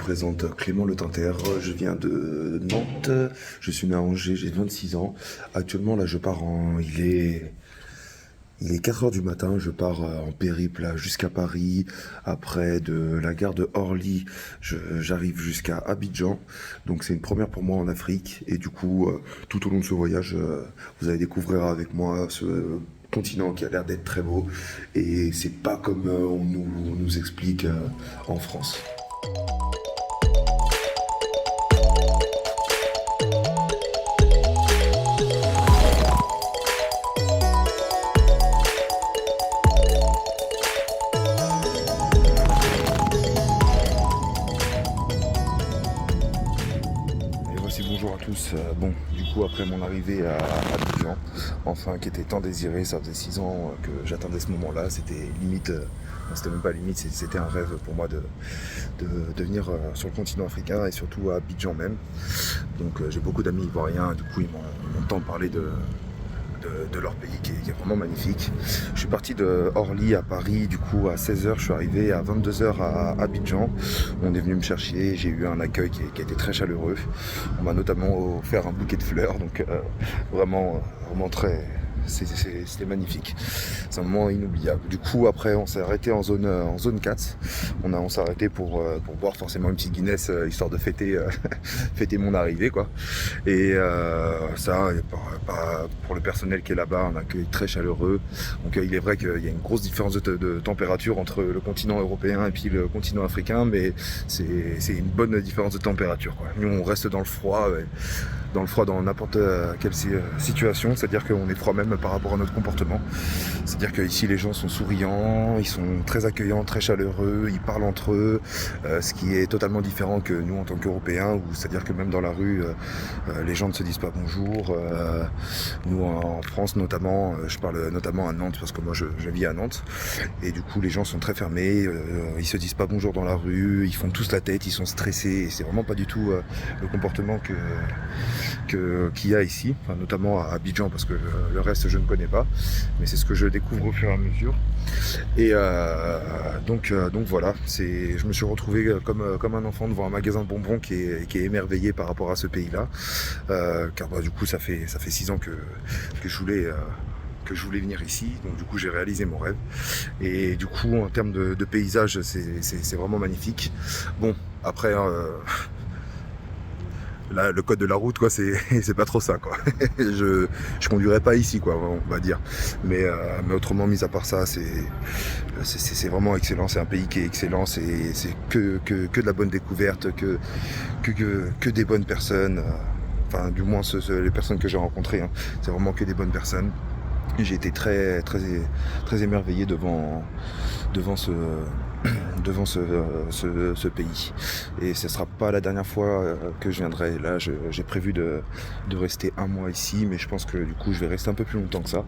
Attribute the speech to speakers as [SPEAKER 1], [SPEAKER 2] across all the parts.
[SPEAKER 1] présente Clément Le Tinter, je viens de Nantes, je suis né à Angers, j'ai 26 ans. Actuellement là je pars en... Il est 4 heures du matin, je pars en périple là, jusqu'à Paris. Après de la gare de Orly, j'arrive jusqu'à Abidjan. Donc c'est une première pour moi en Afrique. Et du coup, tout au long de ce voyage, vous allez découvrir avec moi ce continent qui a l'air d'être très beau. Et c'est pas comme on nous explique en France. Et voici bonjour à tous. Bon, du coup après mon arrivée à Abidjan, enfin qui était tant désiré, ça faisait 6 ans que j'attendais ce moment-là. C'était limite, non, c'était même pas limite, c'était un rêve pour moi de venir sur le continent africain et surtout à Abidjan même. Donc j'ai beaucoup d'amis ivoiriens, du coup ils m'ont tant parlé de leur pays qui est vraiment magnifique. Je suis parti de Orly à Paris, du coup à 16 heures, je suis arrivé à 22 heures à Abidjan. On est venu me chercher, j'ai eu un accueil qui a été très chaleureux. On m'a notamment offert un bouquet de fleurs, donc vraiment très... C'était magnifique, c'est un moment inoubliable. Du coup après on s'est arrêté en zone 4. On s'est arrêté pour boire forcément une petite Guinness, histoire de fêter, fêter mon arrivée quoi. Et ça, pour le personnel qui est là-bas, un accueil très chaleureux. Donc il est vrai qu'il y a une grosse différence de température entre le continent européen et puis le continent africain, mais c'est une bonne différence de température quoi. Nous on reste dans le froid dans n'importe quelle situation, c'est-à-dire qu'on est froid même par rapport à notre comportement. C'est-à-dire qu'ici les gens sont souriants, ils sont très accueillants, très chaleureux, ils parlent entre eux, ce qui est totalement différent que nous en tant qu'Européens, où c'est-à-dire que même dans la rue, les gens ne se disent pas bonjour. Nous en France notamment, je parle notamment à Nantes parce que moi je vis à Nantes, et du coup les gens sont très fermés, ils se disent pas bonjour dans la rue, ils font tous la tête, ils sont stressés, et c'est vraiment pas du tout le comportement qu'il y a ici, enfin, notamment à Abidjan parce que le reste je ne connais pas, mais c'est ce que je découvre au fur et à mesure. Et donc voilà, je me suis retrouvé comme un enfant devant un magasin de bonbons qui est émerveillé par rapport à ce pays-là, car du coup ça fait 6 ans que je voulais venir ici, donc du coup j'ai réalisé mon rêve. Et du coup en termes de paysage c'est vraiment magnifique. Bon après là, le code de la route, quoi, c'est pas trop ça, quoi. Je conduirais pas ici, quoi, on va dire. Mais autrement, mis à part ça, c'est vraiment excellent. C'est un pays qui est excellent. C'est que de la bonne découverte, que des bonnes personnes. Enfin, du moins les personnes que j'ai rencontrées, hein, c'est vraiment que des bonnes personnes. J'ai été très émerveillé devant ce pays, et ce sera pas la dernière fois que je viendrai. Là j'ai prévu de rester un mois ici, mais je pense que du coup je vais rester un peu plus longtemps que ça.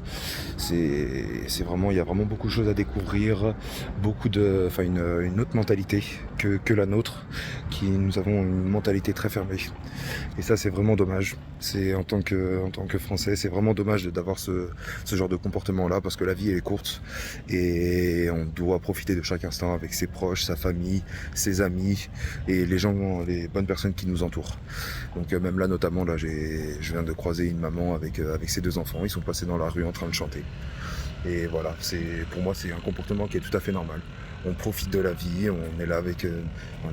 [SPEAKER 1] C'est vraiment, il y a vraiment beaucoup de choses à découvrir, une autre mentalité que la nôtre, nous avons une mentalité très fermée, et ça c'est vraiment dommage. C'est en tant que Français, c'est vraiment dommage d'avoir ce genre de comportement là, parce que la vie elle est courte et on doit profiter de chaque instant avec ses proches, sa famille, ses amis et les bonnes personnes qui nous entourent. Donc même là notamment, là je viens de croiser une maman avec ses 2 enfants, ils sont passés dans la rue en train de chanter. Et voilà, pour moi c'est un comportement qui est tout à fait normal. On profite de la vie, on est là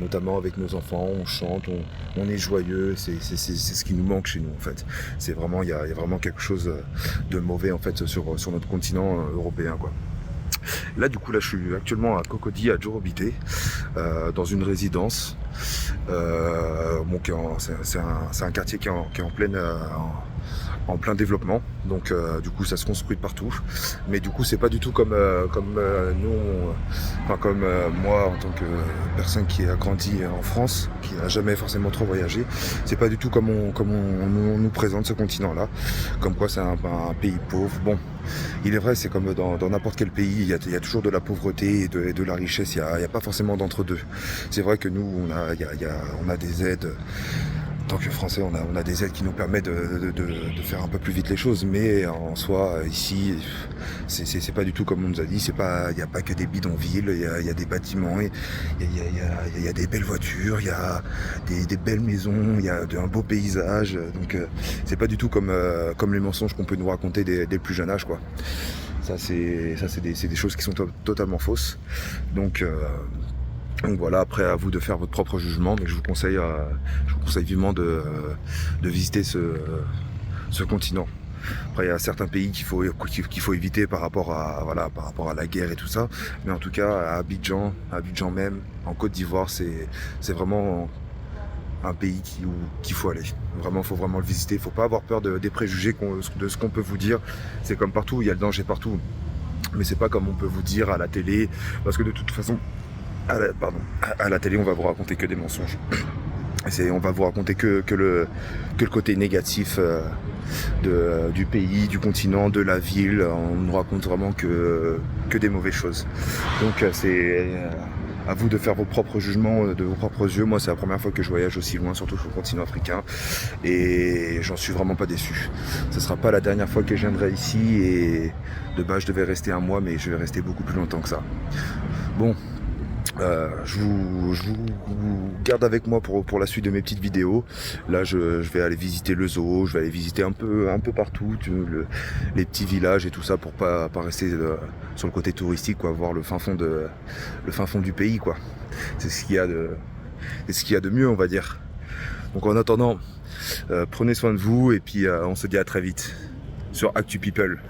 [SPEAKER 1] notamment avec nos enfants, on chante, on est joyeux, c'est ce qui nous manque chez nous en fait. C'est vraiment, il y a vraiment quelque chose de mauvais en fait sur notre continent européen quoi. Là du coup, là je suis actuellement à Cocody, à Djorobité, dans une résidence. C'est un quartier qui est en plein développement, donc du coup ça se construit de partout, mais du coup c'est pas du tout comme moi en tant que personne qui a grandi en France, qui n'a jamais forcément trop voyagé. C'est pas du tout comme on nous présente ce continent là, comme quoi c'est un pays pauvre. Bon, il est vrai, c'est comme dans n'importe quel pays, il y a toujours de la pauvreté et de la richesse, il y a pas forcément d'entre-deux. C'est vrai que nous on a des aides tant que Français, on a des aides qui nous permettent de faire un peu plus vite les choses, mais en soi, ici, c'est pas du tout comme on nous a dit. Il n'y a pas que des bidonvilles, il y a des bâtiments, il y a des belles voitures, il y a des belles maisons, il y a un beau paysage. Donc, c'est pas du tout comme les mensonges qu'on peut nous raconter dès le plus jeune âge, quoi. Ça, c'est des choses qui sont totalement fausses. Donc voilà, après à vous de faire votre propre jugement, mais je vous conseille vivement de visiter ce continent. Après il y a certains pays qu'il faut éviter par rapport à la guerre et tout ça, mais en tout cas à Abidjan même, en Côte d'Ivoire, c'est vraiment un pays qu'il faut aller. Vraiment, faut vraiment le visiter. Il faut pas avoir peur des préjugés de ce qu'on peut vous dire. C'est comme partout, il y a le danger partout. Mais c'est pas comme on peut vous dire à la télé, parce que de toute façon, à la télé, on va vous raconter que des mensonges. On va vous raconter que le côté négatif du pays, du continent, de la ville. On nous raconte vraiment que des mauvaises choses. Donc c'est à vous de faire vos propres jugements de vos propres yeux. Moi, c'est la première fois que je voyage aussi loin, surtout sur le continent africain, et j'en suis vraiment pas déçu. Ce sera pas la dernière fois que je viendrai ici, et de base je devais rester un mois, mais je vais rester beaucoup plus longtemps que ça. Bon, je vous garde avec moi pour la suite de mes petites vidéos. Là, je vais aller visiter le zoo, je vais aller visiter un peu partout, les petits villages et tout ça, pour pas rester sur le côté touristique, quoi, voir le fin fond du pays, quoi. C'est ce qu'il y a de mieux, on va dire. Donc en attendant, prenez soin de vous, et puis on se dit à très vite sur Actu People.